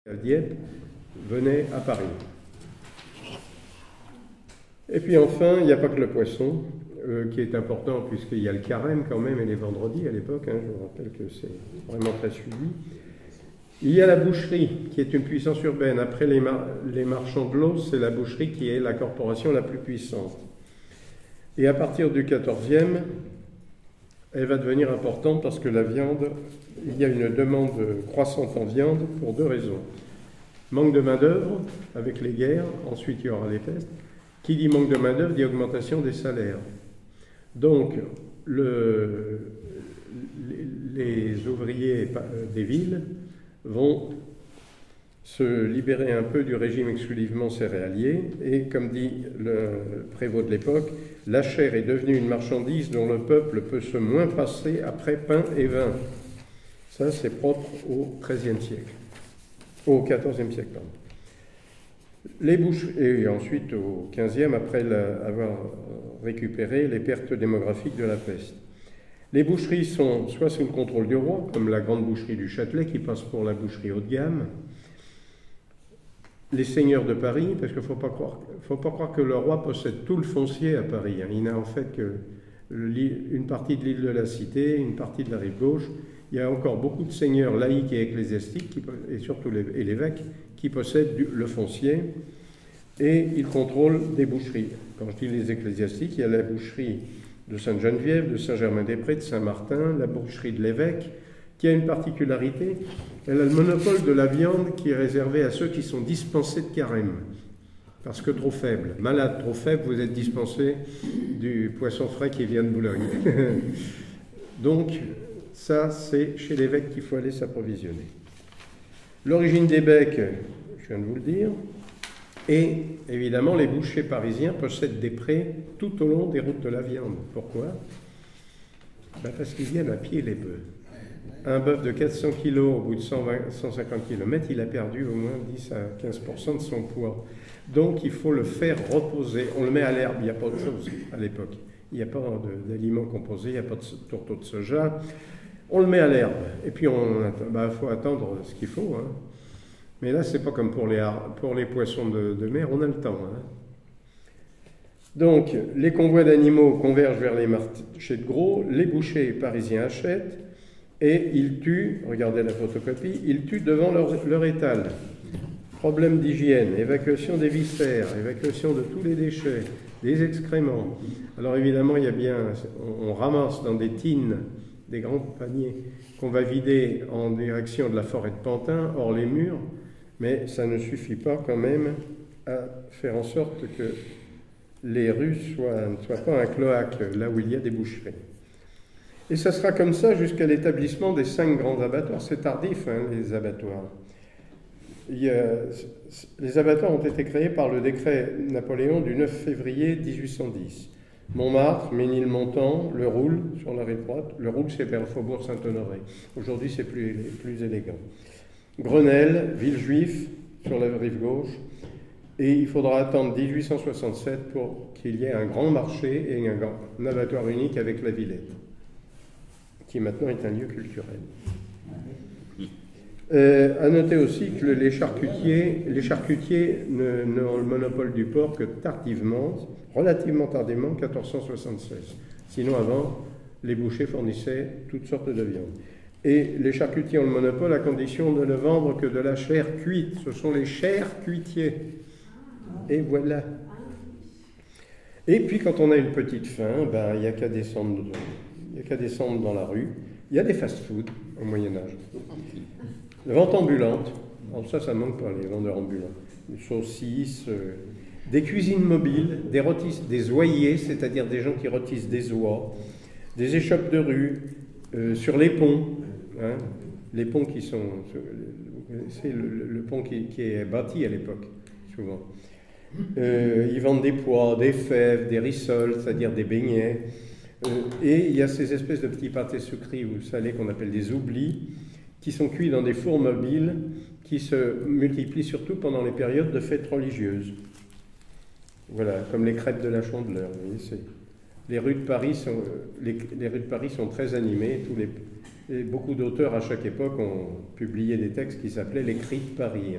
à Dieppe venait à Paris. Et puis enfin, il n'y a pas que le poisson qui est important, puisqu'il y a le carême quand même et les vendredis à l'époque, je vous rappelle que c'est vraiment très suivi. Il y a la boucherie qui est une puissance urbaine. Après les marchands de l'eau, c'est la boucherie qui est la corporation la plus puissante. Et à partir du XIVe, elle va devenir importante parce que la viande, il y a une demande croissante en viande pour deux raisons. Manque de main-d'œuvre avec les guerres, ensuite il y aura les pestes. Qui dit manque de main-d'œuvre dit augmentation des salaires. Donc, les ouvriers des villes vont se libérer un peu du régime exclusivement céréalier et, comme dit le prévôt de l'époque, la chair est devenue une marchandise dont le peuple peut se moins passer après pain et vin. Ça, c'est propre au XIIIe siècle. Au XIVe siècle, pardon. Les boucheries, et ensuite au XVe, après avoir récupéré les pertes démographiques de la peste. Les boucheries sont soit sous le contrôle du roi, comme la grande boucherie du Châtelet qui passe pour la boucherie haut de gamme. Les seigneurs de Paris, parce qu'il ne faut pas croire que le roi possède tout le foncier à Paris. Il n'a en fait que une partie de l'île de la Cité, une partie de la rive gauche. Il y a encore beaucoup de seigneurs laïcs et ecclésiastiques, et surtout l'évêque, qui possèdent le foncier, et ils contrôlent des boucheries. Quand je dis les ecclésiastiques, il y a la boucherie de Sainte-Geneviève, de Saint-Germain-des-Prés, de Saint-Martin, la boucherie de l'évêque, qui a une particularité, elle a le monopole de la viande qui est réservé à ceux qui sont dispensés de carême, parce que trop faible. Malade, trop faible, vous êtes dispensé du poisson frais qui vient de Boulogne. Donc, ça, c'est chez l'évêque qu'il faut aller s'approvisionner. L'origine des becs, je viens de vous le dire, et évidemment, les bouchers parisiens possèdent des prés tout au long des routes de la viande. Pourquoi ? Parce qu'ils viennent à pied, les bœufs. Un bœuf de 400 kg au bout de 150 km, il a perdu au moins 10 à 15% de son poids. Donc, il faut le faire reposer. On le met à l'herbe, il n'y a pas autre chose à l'époque. Il n'y a pas d'aliments composés, il n'y a pas de tourteau de soja. On le met à l'herbe, et puis il faut attendre ce qu'il faut. Mais là, c'est pas comme pour les poissons de mer, on a le temps. Donc, les convois d'animaux convergent vers les marchés de gros, les bouchers parisiens achètent, et ils tuent, regardez la photocopie, ils tuent devant leur étal. Problème d'hygiène, évacuation des viscères, évacuation de tous les déchets, des excréments. Alors évidemment, on ramasse dans des tines, des grands paniers qu'on va vider en direction de la forêt de Pantin, hors les murs, mais ça ne suffit pas quand même à faire en sorte que les rues ne soient pas un cloaque, là où il y a des boucheries. Et ça sera comme ça jusqu'à l'établissement des 5 grands abattoirs. C'est tardif, les abattoirs. Les abattoirs ont été créés par le décret Napoléon du 9 février 1810. Montmartre, Ménilmontant, Le Roule, sur la rive droite. Le Roule, c'est vers le faubourg Saint-Honoré. Aujourd'hui, c'est plus élégant. Grenelle, Villejuif, sur la rive gauche. Et il faudra attendre 1867 pour qu'il y ait un grand marché et un abattoir unique avec la Villette, qui maintenant est un lieu culturel. À noter aussi que les charcutiers n'ont le monopole du porc que relativement tardivement, 1476. Sinon, avant, les bouchers fournissaient toutes sortes de viandes. Et les charcutiers ont le monopole à condition de ne vendre que de la chair cuite. Ce sont les charcutiers. Et voilà. Et puis, quand on a une petite faim, il n'y a qu'à descendre dans la rue. Il y a des fast-foods au Moyen-Âge. Les ventes ambulantes, alors ça manque pas, les vendeurs ambulants. Des saucisses, des cuisines mobiles, des oyiers, c'est-à-dire des gens qui rôtissent des oies, des échoppes de rue, sur les ponts, les ponts qui sont... C'est le pont qui est bâti à l'époque, souvent. Ils vendent des pois, des fèves, des rissoles, c'est-à-dire des beignets. Et il y a ces espèces de petits pâtés sucrés ou salés qu'on appelle des oublis, qui sont cuits dans des fours mobiles, qui se multiplient surtout pendant les périodes de fêtes religieuses. Voilà, comme les crêpes de la Chandeleur. Vous voyez, les rues de Paris sont très animées, Et beaucoup d'auteurs à chaque époque ont publié des textes qui s'appelaient les cris de Paris.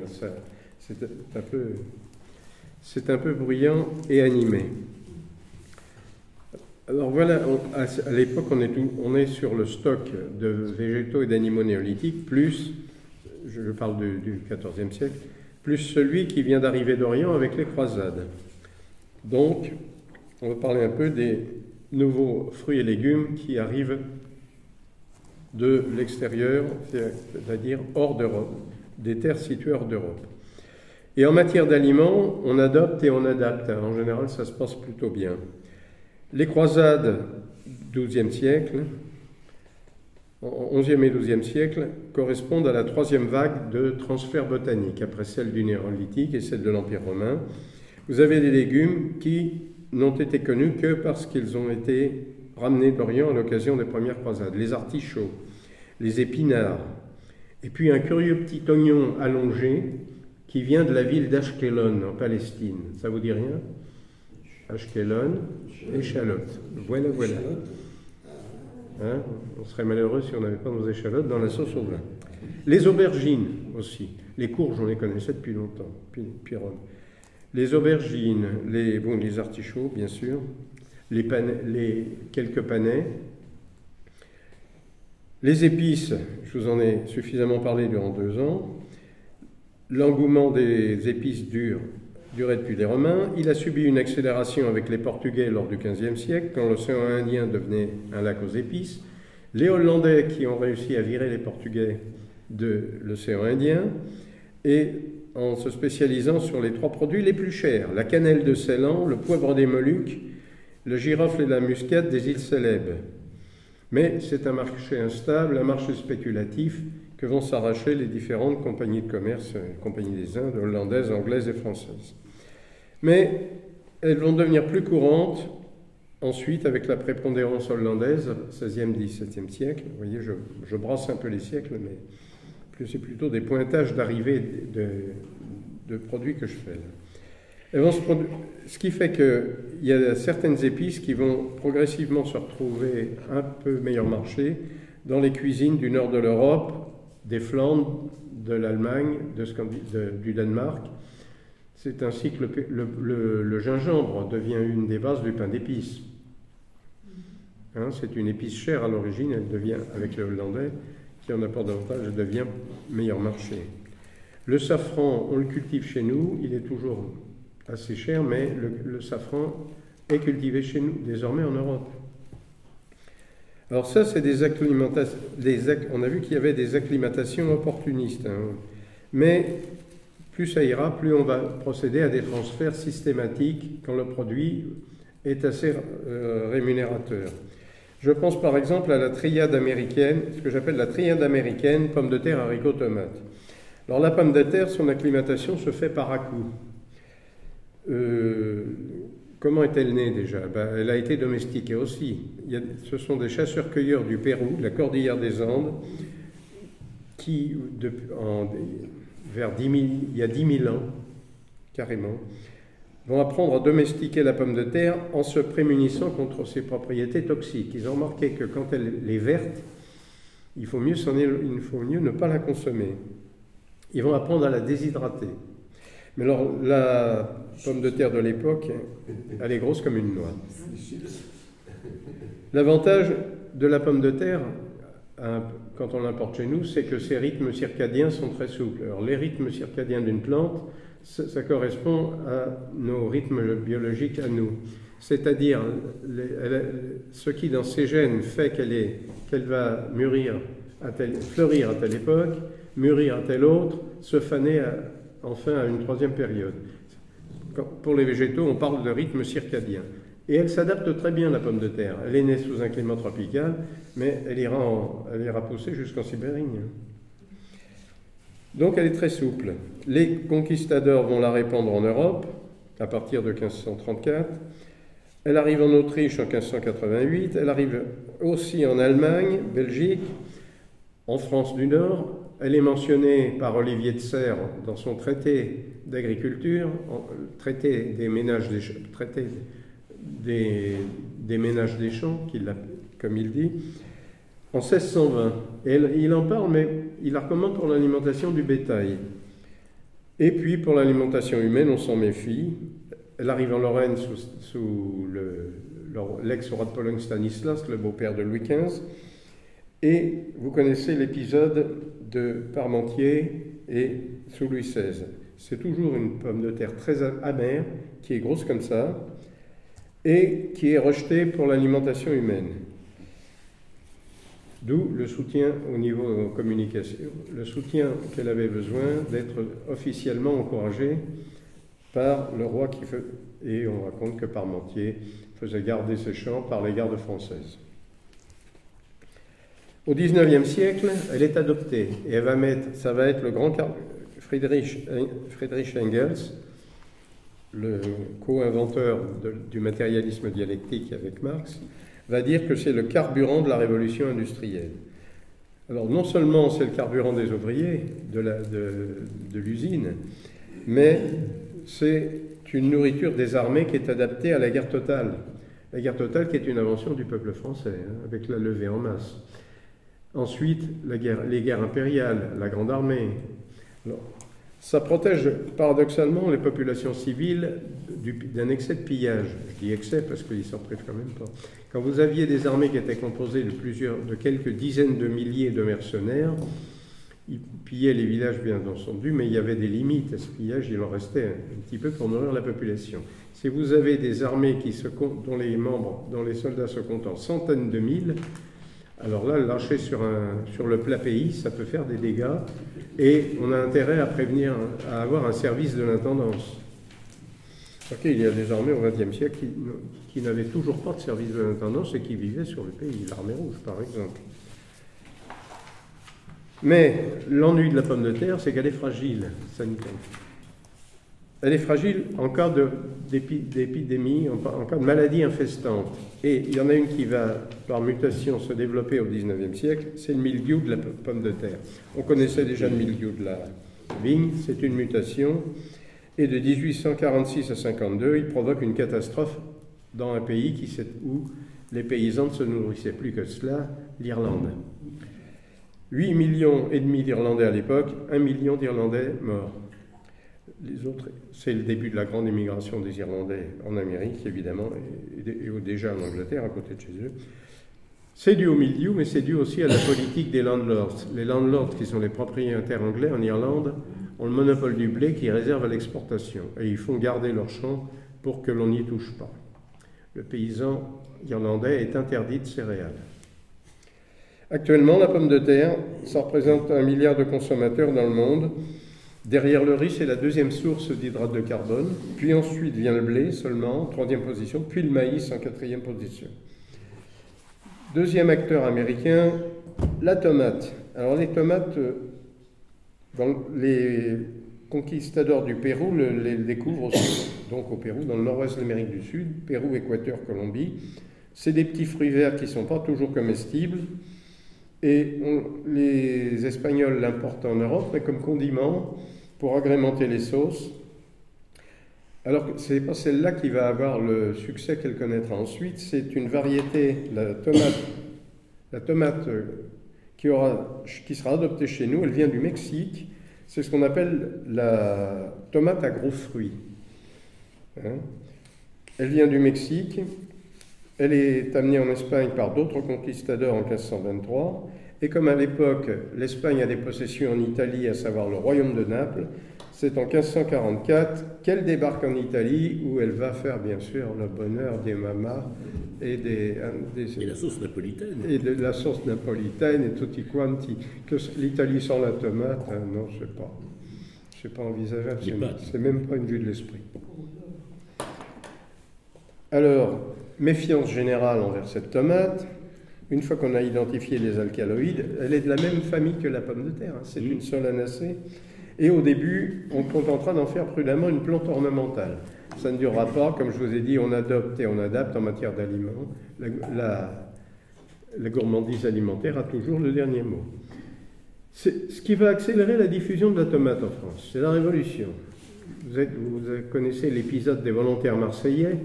C'est un peu bruyant et animé. Alors voilà, à l'époque, on est sur le stock de végétaux et d'animaux néolithiques, plus, je parle du XIVe siècle, plus celui qui vient d'arriver d'Orient avec les croisades. Donc, on va parler un peu des nouveaux fruits et légumes qui arrivent de l'extérieur, c'est-à-dire hors d'Europe, des terres situées hors d'Europe. Et en matière d'aliments, on adopte et on adapte. En général, ça se passe plutôt bien. Les croisades, XIIe siècle, XIe et XIIe siècle, correspondent à la troisième vague de transfert botanique, après celle du néolithique et celle de l'Empire romain. Vous avez des légumes qui n'ont été connus que parce qu'ils ont été ramenés d'Orient à l'occasion des premières croisades. Les artichauts, les épinards, et puis un curieux petit oignon allongé qui vient de la ville d'Ashkelon, en Palestine. Ça vous dit rien? Ashkelon, échalotes. Voilà. Hein? On serait malheureux si on n'avait pas nos échalotes dans la sauce au vin. Les aubergines aussi. Les courges, on les connaissait depuis longtemps. Puis Rome. Les aubergines, les artichauts, bien sûr, quelques panais. Les épices, je vous en ai suffisamment parlé durant 2 ans. L'engouement des épices durait depuis les Romains. Il a subi une accélération avec les Portugais lors du XVe siècle, quand l'océan Indien devenait un lac aux épices. Les Hollandais qui ont réussi à virer les Portugais de l'océan Indien, et en se spécialisant sur les 3 produits les plus chers, la cannelle de Ceylan, le poivre des Moluques, le girofle et la muscade des îles Célèbes. Mais c'est un marché instable, un marché spéculatif, que vont s'arracher les différentes compagnies de commerce, compagnies des Indes, hollandaises, anglaises et françaises. Mais elles vont devenir plus courantes ensuite avec la prépondérance hollandaise, 16e, 17e siècle. Vous voyez, je brasse un peu les siècles, mais c'est plutôt des pointages d'arrivée de produits que je fais là. Ce qui fait qu'il y a certaines épices qui vont progressivement se retrouver un peu meilleur marché dans les cuisines du nord de l'Europe, des Flandres, de l'Allemagne, du Danemark. C'est ainsi que le gingembre devient une des bases du pain d'épices. Hein, c'est une épice chère à l'origine, elle devient, avec les Hollandais, qui en apporte davantage, elle devient meilleur marché. Le safran, on le cultive chez nous, il est toujours assez cher, mais le safran est cultivé chez nous, désormais en Europe. Alors ça, c'est des acclimatations. On a vu qu'il y avait des acclimatations opportunistes. Hein. Mais plus ça ira, plus on va procéder à des transferts systématiques quand le produit est assez rémunérateur. Je pense par exemple à la triade américaine, ce que j'appelle la triade américaine, pommes de terre, haricots, tomates. Alors la pomme de terre, son acclimatation se fait par à-coups. Comment est-elle née déjà? Elle a été domestiquée aussi. Ce sont des chasseurs-cueilleurs du Pérou, de la cordillère des Andes, qui, il y a 10 000 ans, carrément, vont apprendre à domestiquer la pomme de terre en se prémunissant contre ses propriétés toxiques. Ils ont remarqué que quand elle est verte, il faut mieux ne pas la consommer. Ils vont apprendre à la déshydrater. Mais alors, la pomme de terre de l'époque, elle est grosse comme une noix. L'avantage de la pomme de terre, quand on l'importe chez nous, c'est que ses rythmes circadiens sont très souples. Alors, les rythmes circadiens d'une plante, ça correspond à nos rythmes biologiques à nous. C'est-à-dire, ce qui dans ses gènes fait qu'elle va fleurir à telle époque, mûrir à telle autre, se faner enfin à une 3e période. Pour les végétaux, on parle de rythme circadien. Et elle s'adapte très bien, la pomme de terre. Elle est née sous un climat tropical, mais elle ira pousser jusqu'en Sibérie. Donc elle est très souple. Les conquistadors vont la répandre en Europe à partir de 1534. Elle arrive en Autriche en 1588. Elle arrive aussi en Allemagne, Belgique, en France du Nord. Elle est mentionnée par Olivier de Serres dans son traité d'agriculture, traité des ménages des ménages des champs, comme il dit. en 1620. Et il en parle, mais il la recommande pour l'alimentation du bétail. Et puis pour l'alimentation humaine, on s'en méfie. Elle arrive en Lorraine sous l'ex-roi de Pologne Stanislas, le beau-père de Louis XV. Et vous connaissez l'épisode de Parmentier et sous Louis XVI. C'est toujours une pomme de terre très amère, qui est grosse comme ça, et qui est rejetée pour l'alimentation humaine. D'où le soutien au niveau communication, le soutien qu'elle avait besoin d'être officiellement encouragée par le roi qui fait, et on raconte que Parmentier faisait garder ses champs par les gardes françaises. Au XIXe siècle, elle est adoptée et ça va être le grand Friedrich Engels, le co-inventeur du matérialisme dialectique avec Marx, va dire que c'est le carburant de la révolution industrielle. Alors non seulement c'est le carburant des ouvriers de l'usine, mais c'est une nourriture des armées qui est adaptée à la guerre totale. La guerre totale qui est une invention du peuple français, avec la levée en masse. Ensuite, les guerres impériales, la Grande Armée. Alors, ça protège paradoxalement les populations civiles d'un excès de pillage. Je dis excès parce qu'ils s'en privent quand même pas. Quand vous aviez des armées qui étaient composées de quelques dizaines de milliers de mercenaires, ils pillaient les villages bien entendu, mais il y avait des limites à ce pillage, il en restait un petit peu pour nourrir la population. Si vous avez des armées dont les soldats se comptent en centaines de mille, alors là, lâcher sur le plat pays, ça peut faire des dégâts et on a intérêt à avoir un service de l'intendance. Il y a des armées au XXe siècle qui n'avaient toujours pas de service de l'intendance et qui vivaient sur le pays, l'armée rouge par exemple. Mais l'ennui de la pomme de terre, c'est qu'elle est fragile, sanitaire. Elle est fragile en cas d'épidémie, en cas de maladie infestante. Et il y en a une qui va, par mutation, se développer au XIXe siècle, c'est le mildiou de la pomme de terre. On connaissait déjà le mildiou de la vigne, c'est une mutation. Et de 1846 à 52, il provoque une catastrophe dans un pays où les paysans ne se nourrissaient plus que cela, l'Irlande. 8,5 millions d'Irlandais à l'époque, 1 million d'Irlandais morts. Les autres, c'est le début de la grande émigration des Irlandais en Amérique, évidemment, et déjà en Angleterre, à côté de chez eux. C'est dû au mildiou, mais c'est dû aussi à la politique des landlords. Les landlords, qui sont les propriétaires anglais en Irlande, ont le monopole du blé qui réserve à l'exportation. Et ils font garder leurs champs pour que l'on n'y touche pas. Le paysan irlandais est interdit de céréales. Actuellement, la pomme de terre, ça représente 1 milliard de consommateurs dans le monde. Derrière le riz, c'est la deuxième source d'hydrate de carbone. Puis ensuite vient le blé seulement, en 3e position, puis le maïs en 4e position. Deuxième acteur américain, la tomate. Alors les tomates, les conquistadors du Pérou les découvrent aussi, donc au Pérou, dans le nord-ouest de l'Amérique du Sud, Pérou, Équateur, Colombie. C'est des petits fruits verts qui ne sont pas toujours comestibles. Et les Espagnols l'importent en Europe, mais comme condiment, pour agrémenter les sauces. Alors, ce n'est pas celle-là qui va avoir le succès qu'elle connaîtra ensuite, c'est une variété, la tomate qui sera adoptée chez nous, elle vient du Mexique, c'est ce qu'on appelle la tomate à gros fruits. Elle vient du Mexique. Elle est amenée en Espagne par d'autres conquistadors en 1523, et comme à l'époque, l'Espagne a des possessions en Italie, à savoir le royaume de Naples, c'est en 1544 qu'elle débarque en Italie, où elle va faire bien sûr le bonheur des mamas et et la sauce napolitaine. Et de la sauce napolitaine et tutti quanti. Que l'Italie sans la tomate, non, c'est pas envisageable, c'est même pas une vue de l'esprit. Alors, méfiance générale envers cette tomate. Une fois qu'on a identifié les alcaloïdes, elle est de la même famille que la pomme de terre. C'est une solanacée. Et au début, on contentera d'en faire prudemment une plante ornementale. Ça ne durera pas, comme je vous ai dit, on adopte et on adapte en matière d'aliments. La gourmandise alimentaire a toujours le dernier mot. C'est ce qui va accélérer la diffusion de la tomate en France. C'est la Révolution. Vous connaissez l'épisode des volontaires marseillais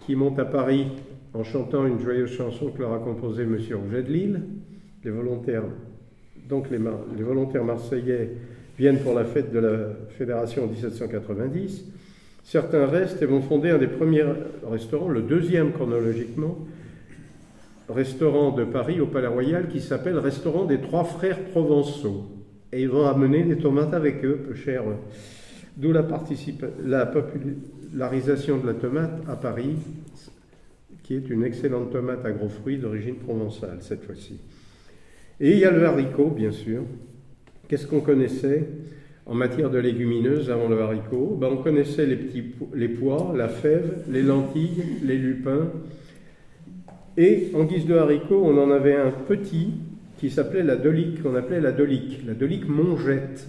qui montent à Paris en chantant une joyeuse chanson que leur a composée M. Rouget de Lille, les volontaires, donc les volontaires marseillais viennent pour la fête de la Fédération en 1790. Certains restent et vont fonder un des premiers restaurants, le deuxième chronologiquement, restaurant de Paris au Palais Royal qui s'appelle Restaurant des Trois Frères Provençaux. Et ils vont amener des tomates avec eux, peu cher. D'où la popularisation de la tomate à Paris, qui est une excellente tomate à gros fruits d'origine provençale cette fois-ci. Et il y a le haricot, bien sûr. Qu'est-ce qu'on connaissait en matière de légumineuses avant le haricot? On connaissait les pois, la fève, les lentilles, les lupins. Et en guise de haricot, on en avait un petit qui s'appelait la dolique, qu'on appelait la dolique mongette.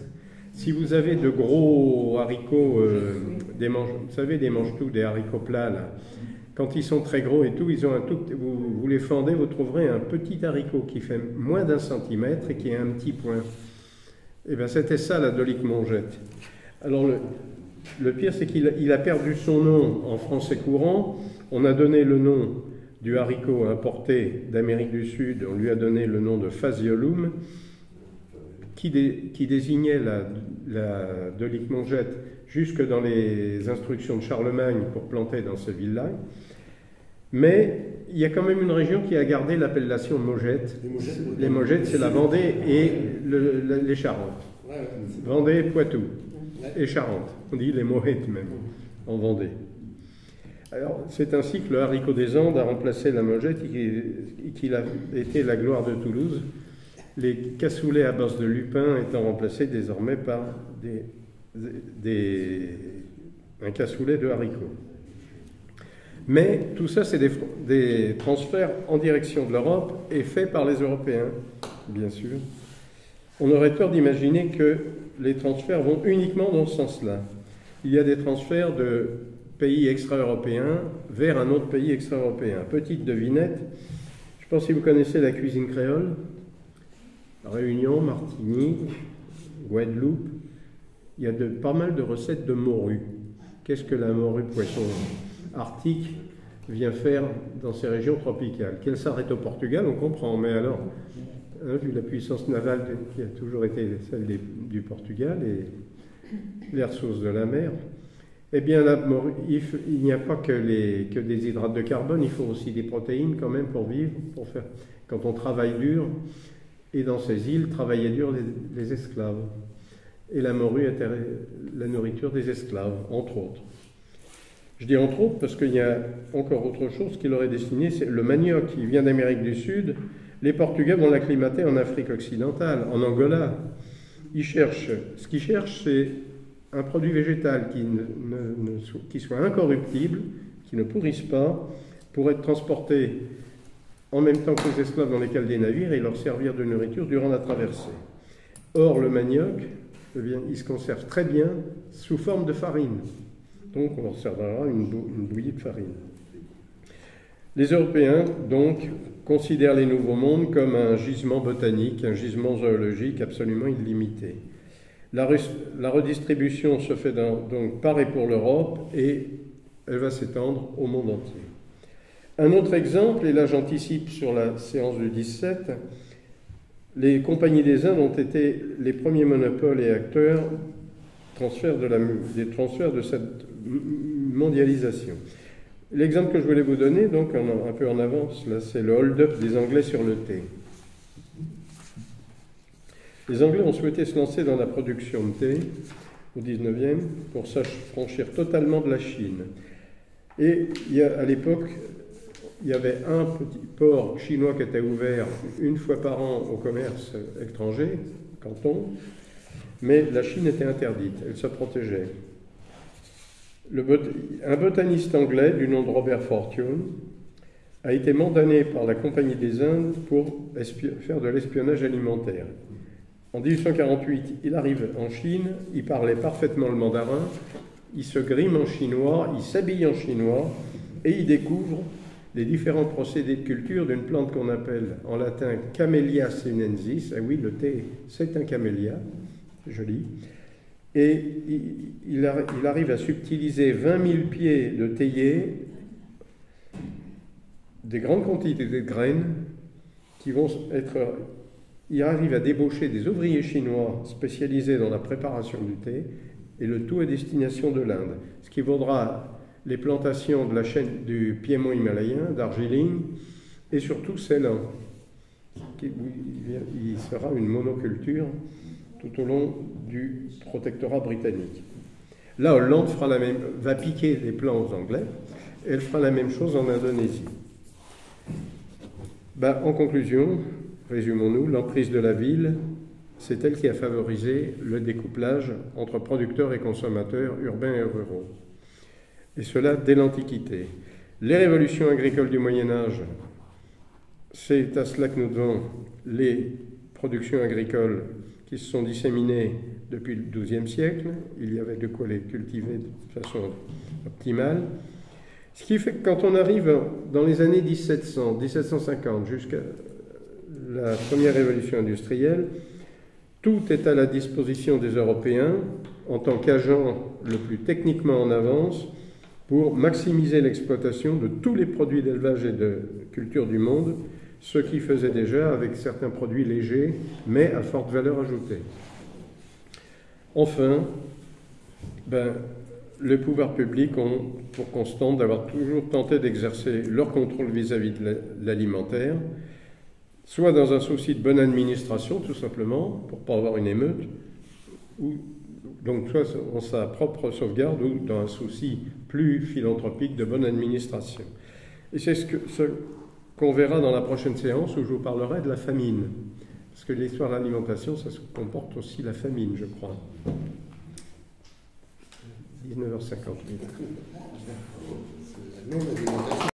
Si vous avez de gros haricots, vous savez, des mange-tout, des haricots plats, là, quand ils sont très gros et tout, ils ont vous les fendez, vous trouverez un petit haricot qui fait moins d'1 centimètre et qui a un petit point. Et bien c'était ça la dolique mongette. Alors le pire, c'est qu'il a perdu son nom en français courant. On a donné le nom du haricot importé d'Amérique du Sud, on lui a donné le nom de Phaseolum, qui désignait la dolique mongette jusque dans les instructions de Charlemagne pour planter dans ces villes-là. Mais il y a quand même une région qui a gardé l'appellation Mogette. Les Mogettes, c'est la Vendée et les Charentes. Vendée, Poitou et Charente. On dit les Mogettes même, en Vendée. Alors, c'est ainsi que le haricot des Andes a remplacé la Mogette et qu'il a été la gloire de Toulouse, les cassoulets à base de lupin étant remplacés désormais par un cassoulet de haricots. Mais tout ça, c'est des transferts en direction de l'Europe et faits par les Européens, bien sûr. On aurait tort d'imaginer que les transferts vont uniquement dans ce sens-là. Il y a des transferts de pays extra-européens vers un autre pays extra-européen. Petite devinette, je ne sais pas si vous connaissez la cuisine créole, Réunion, Martinique, Guadeloupe, il y a pas mal de recettes de morue. Qu'est-ce que la morue poisson arctique vient faire dans ces régions tropicales? Qu'elle s'arrête au Portugal, on comprend, mais alors, vu la puissance navale qui a toujours été celle du Portugal et les ressources de la mer, eh bien, la morue, il n'y a pas que des hydrates de carbone, il faut aussi des protéines quand même pour vivre, quand on travaille dur. Et dans ces îles, travaillaient dur les esclaves. Et la morue était la nourriture des esclaves, entre autres. Je dis entre autres parce qu'il y a encore autre chose qui leur est destiné, c'est le manioc qui vient d'Amérique du Sud. Les Portugais vont l'acclimater en Afrique occidentale, en Angola. Ce qu'ils cherchent, c'est un produit végétal qui soit incorruptible, qui ne pourrisse pas, pour être transporté en même temps que les esclaves dans les cales des navires et leur servir de nourriture durant la traversée. Or, le manioc, il se conserve très bien sous forme de farine. Donc, on leur servira une bouillie de farine. Les Européens, donc, considèrent les Nouveaux Mondes comme un gisement botanique, un gisement zoologique absolument illimité. La redistribution se fait donc par et pour l'Europe et elle va s'étendre au monde entier. Un autre exemple, et là j'anticipe sur la séance du 17, les compagnies des Indes ont été les premiers monopoles et acteurs des transferts de cette mondialisation. L'exemple que je voulais vous donner, donc un peu en avance, là, c'est le hold-up des Anglais sur le thé. Les Anglais ont souhaité se lancer dans la production de thé au 19e pour s'affranchir totalement de la Chine. Et à l'époque, il y avait un petit port chinois qui était ouvert une fois par an au commerce étranger, Canton, mais la Chine était interdite, elle se protégeait. Un botaniste anglais du nom de Robert Fortune a été mandaté par la Compagnie des Indes pour faire de l'espionnage alimentaire. En 1848, il arrive en Chine, il parlait parfaitement le mandarin, il se grime en chinois, il s'habille en chinois et il découvre les différents procédés de culture d'une plante qu'on appelle en latin Camellia sinensis. Ah oui, le thé, c'est un camélia, joli. Et il arrive à subtiliser 20 000 pieds de théier, des grandes quantités de graines qui vont être il arrive à débaucher des ouvriers chinois spécialisés dans la préparation du thé, et le tout à destination de l'Inde, ce qui vaudra les plantations de la chaîne du Piémont himalayen, Darjeeling, et surtout Ceylan. Il sera une monoculture tout au long du protectorat britannique. La Hollande va piquer les plans aux Anglais, et elle fera la même chose en Indonésie. En conclusion, résumons-nous, l'emprise de la ville, c'est elle qui a favorisé le découplage entre producteurs et consommateurs urbains et ruraux. Et cela dès l'Antiquité. Les révolutions agricoles du Moyen-Âge, c'est à cela que nous devons les productions agricoles qui se sont disséminées depuis le XIIe siècle. Il y avait de quoi les cultiver de façon optimale. Ce qui fait que quand on arrive dans les années 1700, 1750, jusqu'à la première révolution industrielle, tout est à la disposition des Européens en tant qu'agents le plus techniquement en avance pour maximiser l'exploitation de tous les produits d'élevage et de culture du monde, ce qui faisait déjà avec certains produits légers, mais à forte valeur ajoutée. Enfin, les pouvoirs publics ont pour constante d'avoir toujours tenté d'exercer leur contrôle vis-à-vis de l'alimentaire, soit dans un souci de bonne administration, tout simplement, pour ne pas avoir une émeute, ou donc soit en sa propre sauvegarde, ou dans un souci plus philanthropique de bonne administration. Et c'est ce qu'on verra dans la prochaine séance, où je vous parlerai de la famine. Parce que l'histoire de l'alimentation, ça comporte aussi la famine, je crois. 19h58.